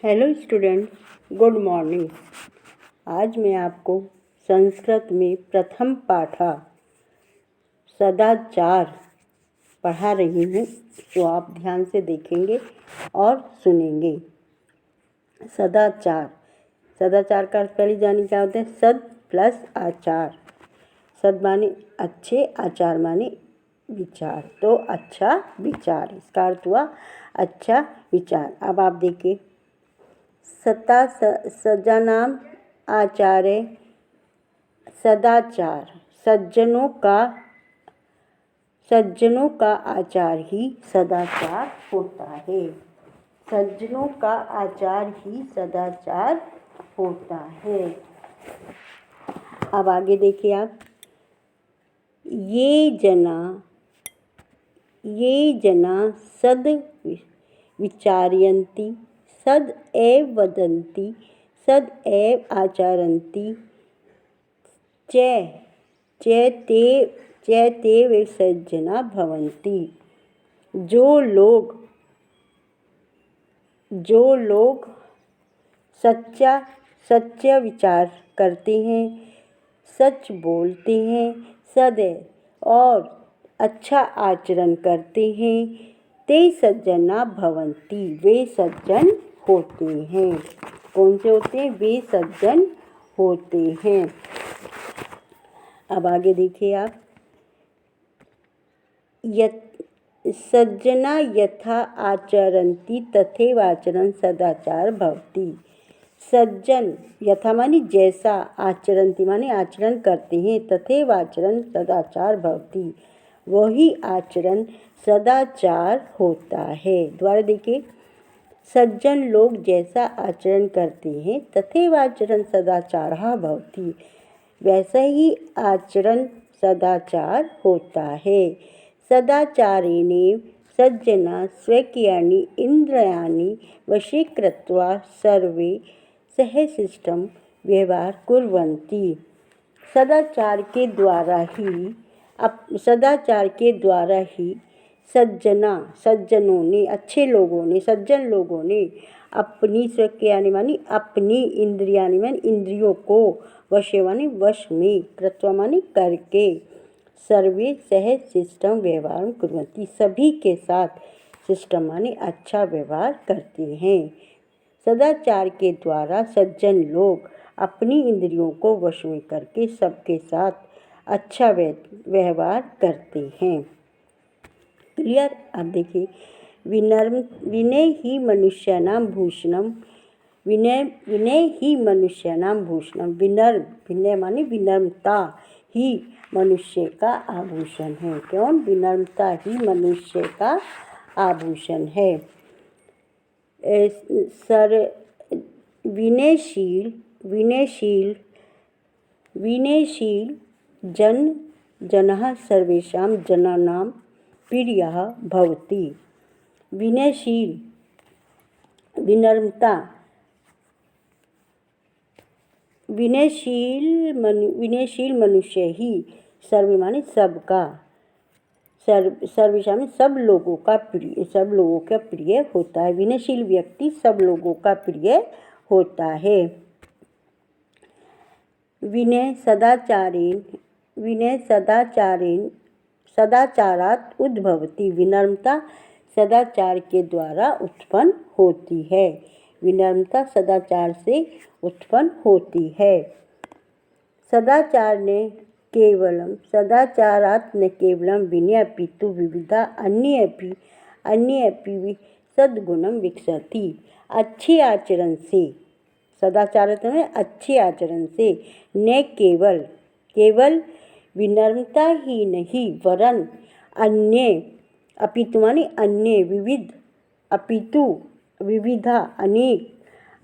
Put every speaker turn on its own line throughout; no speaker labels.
Hello student, good morning. आज मैं आपको संस्कृत में प्रथम पाठा सदाचार पढ़ा रही हूँ, तो आप ध्यान से देखेंगे और सुनेंगे। सदाचार सदाचार का अर्थ पहले जानिए क्या होता है। सद प्लस आचार। सद माने अच्छे, आचार माने विचार, तो अच्छा विचार, इसका अर्थ हुआ अच्छा विचार। अब आप देखिए, सज्जनाम आचार्य सदाचार। सज्जनों का आचार ही सदाचार होता है। सज्जनों का आचार ही सदाचार होता है। अब आगे देखिए आप, ये जना सद विचारयन्ति, सद एव वदन्ति, सद एव आचरन्ति, चैते वे सज्जना भवन्ति। जो लोग सच्चा विचार करते हैं, सच बोलते हैं, सदैव और अच्छा आचरण करते हैं, ते सज्जना भवन्ति, वे सज्जन होते हैं। कौन से होते हैं? वे सज्जन होते हैं। अब आगे देखिए आप, सज्जना यथा आचरन्ति तथैव आचरण सदाचार भवति। सज्जन यथा माने जैसा, आचरन्ति माने आचरण करते हैं, तथैव आचरण सदाचार भवति, वही आचरण सदाचार होता है। दोबारा देखिए, सज्जन लोग जैसा आचरण करते हैं, तथैव आचरण सदाचारः भवति, वैसा ही आचरण सदाचार होता है। सदाचारेणैव सज्जना स्वकीयानि इन्द्रियाणि वशीकृत्वा सर्वे सहशिष्टं व्यवहार कुर्वन्ति। सदाचार के द्वारा ही सज्जनों ने, अच्छे लोगों ने, सज्जन लोगों ने अपनी स्वकीयानि मानी अपनी, इंद्रियानि मानी इंद्रियों को, वशे मानी वश में, कृत्वा मानी करके, सर्वे सह शिष्टम व्यवहार कुर्वन्ति, सभी के साथ शिष्टम मानी अच्छा व्यवहार करते हैं। सदाचार के द्वारा सज्जन लोग अपनी इंद्रियों को वश में करके सबके साथ अच्छा व्यवहार करते हैं। क्लियर? अब देखिए, विनय ही मनुष्याणां भूषणम। विनय ही मनुष्याणां भूषणम। विनय माने विनम्रता ही मनुष्य का आभूषण है। क्यों? विनम्रता ही मनुष्य का आभूषण है। विनयशील जनः सर्वेषां जनानां प्रियः भवति। विनयशील मनुष्य ही, सर्वे माने सबका, सर्वेषां में सब लोगों का प्रिय होता है। विनयशील व्यक्ति सब लोगों का प्रिय होता है। विनय सदाचारात् उद्भवति। विनम्रता सदाचार के द्वारा उत्पन्न होती है। विनम्रता सदाचार से उत्पन्न होती है। सदाचारात् न केवलं विनय अपितु विविधा अन्ये अपि सद्गुणं विकसति। अच्छे आचरण से, सदाचार में अच्छे आचरण से, न केवल विनम्रता ही नहीं, वरन अन्य, अपितु माने अन्य, विविधा अनेक,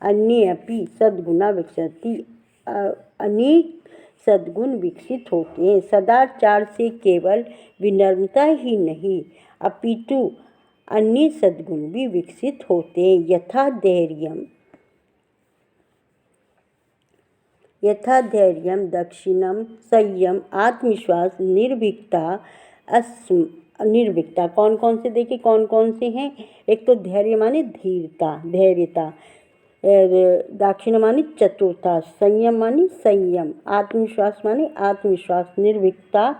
अन्य अपि सद्गुणा विकसति, अनेक सद्गुण विकसित होते हैं। सदाचार से केवल विनम्रता ही नहीं, अपितु अन्य सद्गुण भी विकसित होते हैं। यथा धैर्यं, दक्षिणं, संयम, आत्मविश्वास, निर्भीकता। कौन कौन से देखिए, कौन कौन से हैं? एक तो धैर्य माने धैर्यता, दाक्षिण्य माने चतुरता, संयम माने संयम, आत्मविश्वास माने आत्मविश्वास, निर्भीकता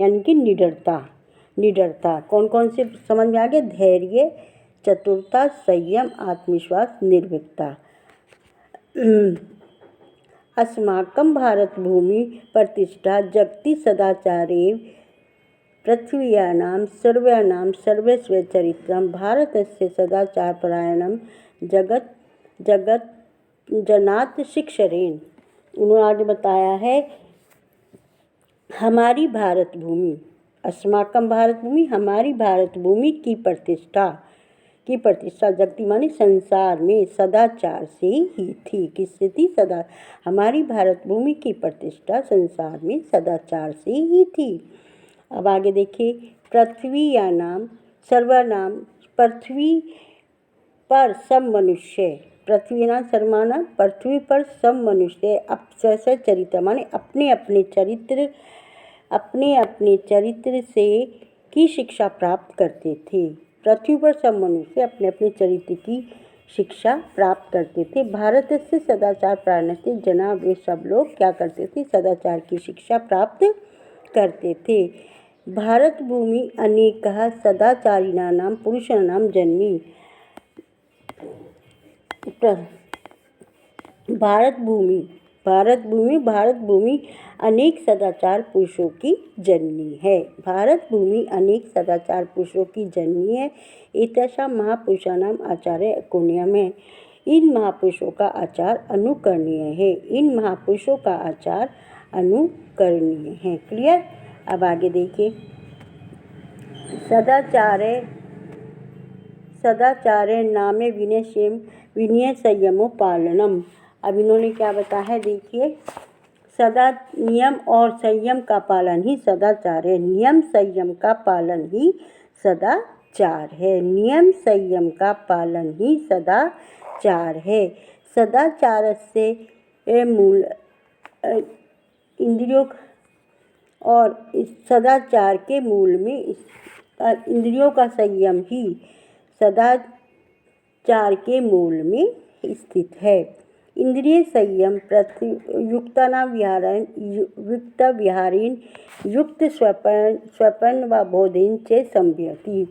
यानी कि निडरता। निडरता कौन कौन से समझ में आ गए? धैर्य, चतुरता, संयम, आत्मविश्वास, निर्भीकता। अस्माकं भारतभूमि प्रतिष्ठा जगति सदाचारेव पृथिव्यानां सर्वाणां सर्वस्वचरित्रं भारतस्य सदाचारपरायणं जगत जगत जनात शिक्षरेण। उन्होंने आगे बताया है, हमारी भारत भूमि, अस्माकं भारत भूमि, हमारी भारत भूमि की प्रतिष्ठा जगति माने संसार में सदाचार से ही थी। किससे थी? हमारी भारत भूमि की प्रतिष्ठा संसार में सदाचार से ही थी। अब आगे देखिए, पृथ्वीयानां सर्वानां, पृथ्वी पर सब मनुष्य, पृथ्वीनां सर्वानां, पृथ्वी पर सब मनुष्य अब चरित्र माने अपने अपने चरित्र से की शिक्षा प्राप्त करते थे। पृथ्वी पर सब मनुष्य अपने अपने चरित्र की शिक्षा प्राप्त करते थे। भारत से सदाचार प्राणते जना, वे सब लोग क्या करते थे? सदाचार की शिक्षा प्राप्त करते थे। भारत भूमि अनेकः सदाचारिणानां पुरुषाणां जननी। भारत भूमि अनेक सदाचार पुरुषों की जननी है। भारत भूमि अनेक सदाचार पुरुषों की जननी है। एतेषां महापुरुषाणां आचार्य अकुर्णीयम् है। इन महापुरुषों का आचार अनुकरणीय है। इन महापुरुषों का आचार अनुकरणीय है। क्लियर? अब आगे देखिए, सदाचारे नामे विनय संयमोपालनम। अब इन्होंने क्या बताया है? देखिए, सदा नियम और संयम का पालन ही सदाचार है। नियम संयम का पालन ही सदाचार है। नियम संयम का पालन ही सदाचार है। सदाचार से मूल इंद्रियों और इस सदाचार के मूल में इंद्रियों का संयम ही सदाचार के मूल में स्थित है। इंद्रिय संयम युक्त विहारेण युक्त स्वपन व बोधेन च संभवति।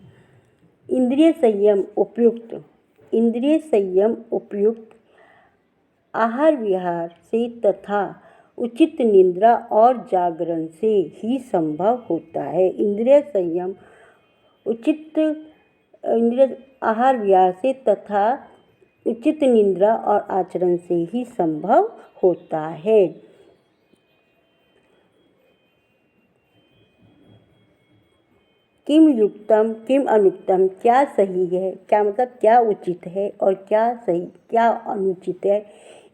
इंद्रिय संयम उपयुक्त आहार विहार से तथा उचित निद्रा और जागरण से ही संभव होता है। इंद्रिय संयम इंद्रिय आहार विहार से तथा उचित निद्रा और आचरण से ही संभव होता है। किम युक्तम किम अनुक्तम, क्या सही है, क्या मतलब क्या उचित है और क्या सही क्या अनुचित है,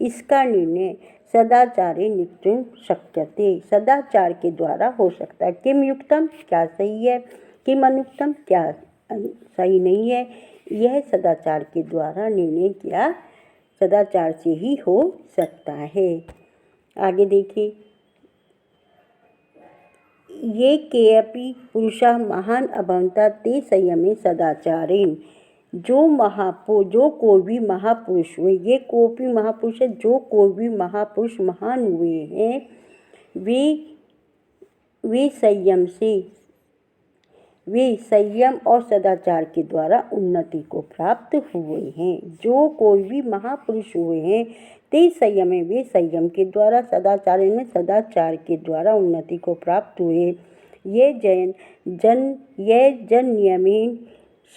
इसका निर्णय सदाचारे निश्चय शक्यते, सदाचार के द्वारा हो सकता है। किम युक्तम, क्या सही है, किम अनुक्तम, क्या सही नहीं है, यह सदाचार के द्वारा निर्णय किया सदाचार से ही हो सकता है। आगे देखिए, ये केऽपि पुरुषः महान अभवन्ति ते संयमे सदाचारेण। जो कोई भी महापुरुष हुए, ये कोई भी महापुरुष है, जो कोई भी महापुरुष महान हुए हैं, वे संयम और सदाचार के द्वारा उन्नति को प्राप्त हुए हैं। जो कोई भी महापुरुष हुए हैं, ते संयम है, वे संयम के द्वारा, सदाचार में सदाचार के द्वारा उन्नति को प्राप्त हुए। ये जन नियमेन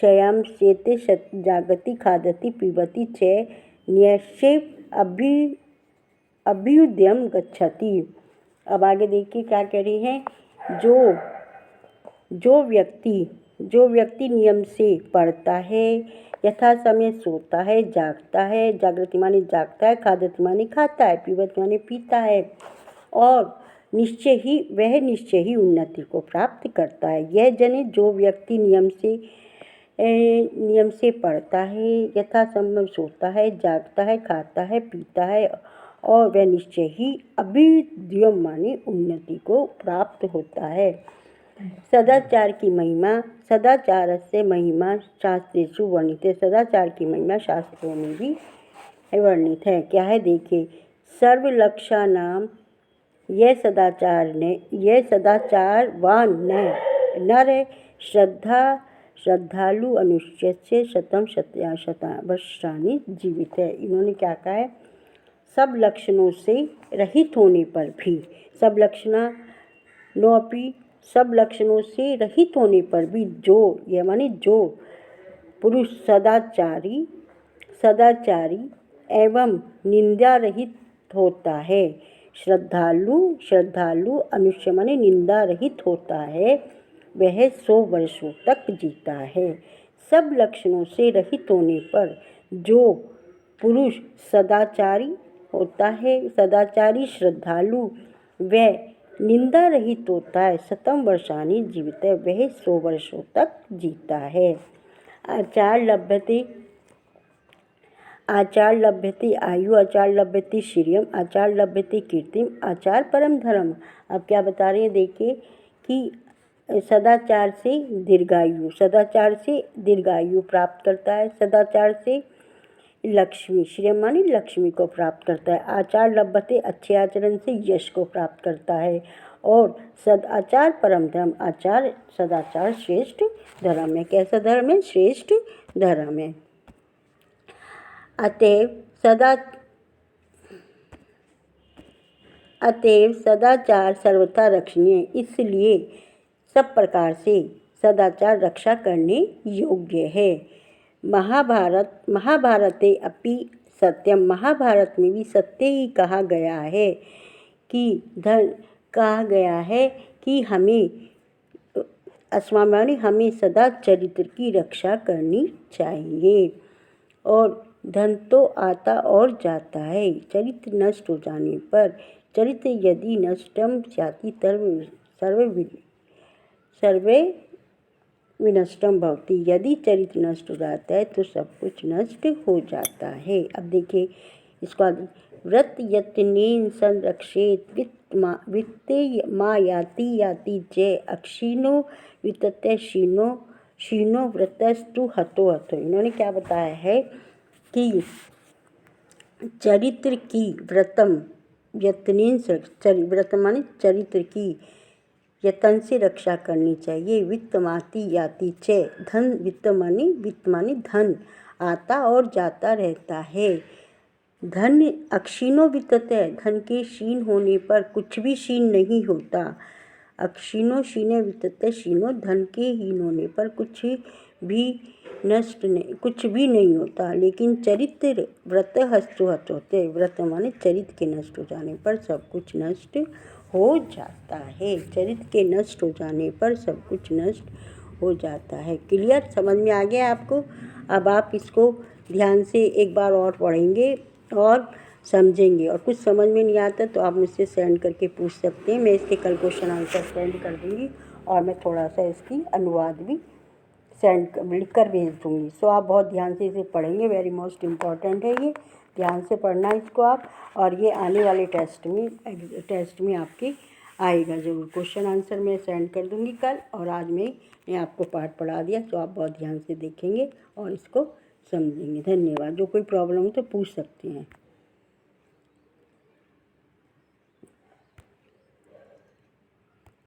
शयं शेते जागति खादति पीबति च न्यस्य अभ्युदयं गच्छति। अब आगे देखिए क्या कह रही हैं, जो व्यक्ति नियम से पढ़ता है, यथा समय सोता है, जागता है, जागृति माने जागता है, खादति माने खाता है, पीबति माने पीता है, और निश्चय ही उन्नति को प्राप्त करता है। यह जने, जो व्यक्ति नियम से पढ़ता है, यथा समय सोता है, जागता है, खाता है, पीता है, और वह निश्चय ही अभ्युदयम माने उन्नति को प्राप्त होता है। सदाचार की महिमा, सदाचार से महिमा शास्त्रेषु वर्णित है। सदाचार की महिमा शास्त्रों में भी वर्णित है। क्या है देखिए, सर्वलक्षानाम यह सदाचारवान नर श्रद्धालु अनुष्य से शतम वर्षाणि जीवित है। इन्होंने क्या कहा है, सब लक्षणों से रहित होने पर भी, सब लक्षणों से रहित होने पर भी जो, यह माने जो पुरुष सदाचारी एवं निंदा रहित होता है, श्रद्धालु अनुष्य माने निंदा रहित होता है, वह 100 वर्षों तक जीता है। सब लक्षणों से रहित होने पर जो पुरुष सदाचारी होता है, सदाचारी श्रद्धालु व निंदा रहित होता है, शतम वर्षाणि जीवित है, वह 100 वर्षों तक जीता है। आचार लभ्यते आयु, आचार लभ्यते श्रियम, आचार लभ्यते कीर्तिम, आचार परम धर्म। अब क्या बता रहे हैं देखिए कि सदाचार से दीर्घायु प्राप्त करता है, सदाचार से लक्ष्मी, श्रेय मानी लक्ष्मी को प्राप्त करता है, आचार लभ्यते अच्छे आचरण से यश को प्राप्त करता है, और सदाचार परम धर्म, सदाचार श्रेष्ठ धर्म है। कैसा धर्म है? श्रेष्ठ धर्म है। अतएव सदाचार सर्वथा रक्षणीय, इसलिए सब प्रकार से सदाचार रक्षा करने योग्य है। महाभारते अपि सत्यम, महाभारत में भी सत्य ही कहा गया है कि हमें सदा चरित्र की रक्षा करनी चाहिए। और धन तो आता और जाता है, चरित्र नष्ट हो जाने पर, चरित्र यदि नष्टम जाति सर्वे विनष्टम भवति, यदि चरित्र नष्ट हो जाता है तो सब कुछ नष्ट हो जाता है। अब देखिए इसका व्रत यत्नेन संरक्षेत वित्ते मा याति च अक्षीणो वित्ते शीनो व्रतस्तु हतो। इन्होंने क्या बताया है कि चरित्र की व्रतम माने चरित्र की यतन से रक्षा करनी चाहिए। वित्तमाति याति च, धन वित्त माने धन आता और जाता रहता है। धन अक्षीणो वित्तते, धन के क्षीण होने पर कुछ भी क्षीण नहीं होता। अक्षीणो क्षीणे वित्तते क्षीणो, धन के हीन होने पर कुछ भी नहीं होता। लेकिन चरित्र व्रत हस्तु हत होते, व्रत माने चरित्र के नष्ट हो जाने पर सब कुछ नष्ट हो जाता है। चरित्र के नष्ट हो जाने पर सब कुछ नष्ट हो जाता है। क्लियर? समझ में आ गया आपको? अब आप इसको ध्यान से एक बार और पढ़ेंगे और समझेंगे, और कुछ समझ में नहीं आता तो आप मुझसे सेंड करके पूछ सकते हैं। मैं इसके कल क्वेश्चन आंसर सेंड कर दूँगी, और मैं थोड़ा सा इसकी अनुवाद भी लिख कर भेज दूँगी। सो आप बहुत ध्यान से इसे पढ़ेंगे, वेरी मोस्ट इम्पॉर्टेंट है ये, ध्यान से पढ़ना इसको आप। और ये आने वाले टेस्ट में आपके आएगा ज़रूर। क्वेश्चन आंसर मैं सेंड कर दूँगी कल, और आज मैं आपको पाठ पढ़ा दिया, तो आप बहुत ध्यान से देखेंगे और इसको समझेंगे। धन्यवाद। जो कोई प्रॉब्लम हो तो पूछ सकते हैं।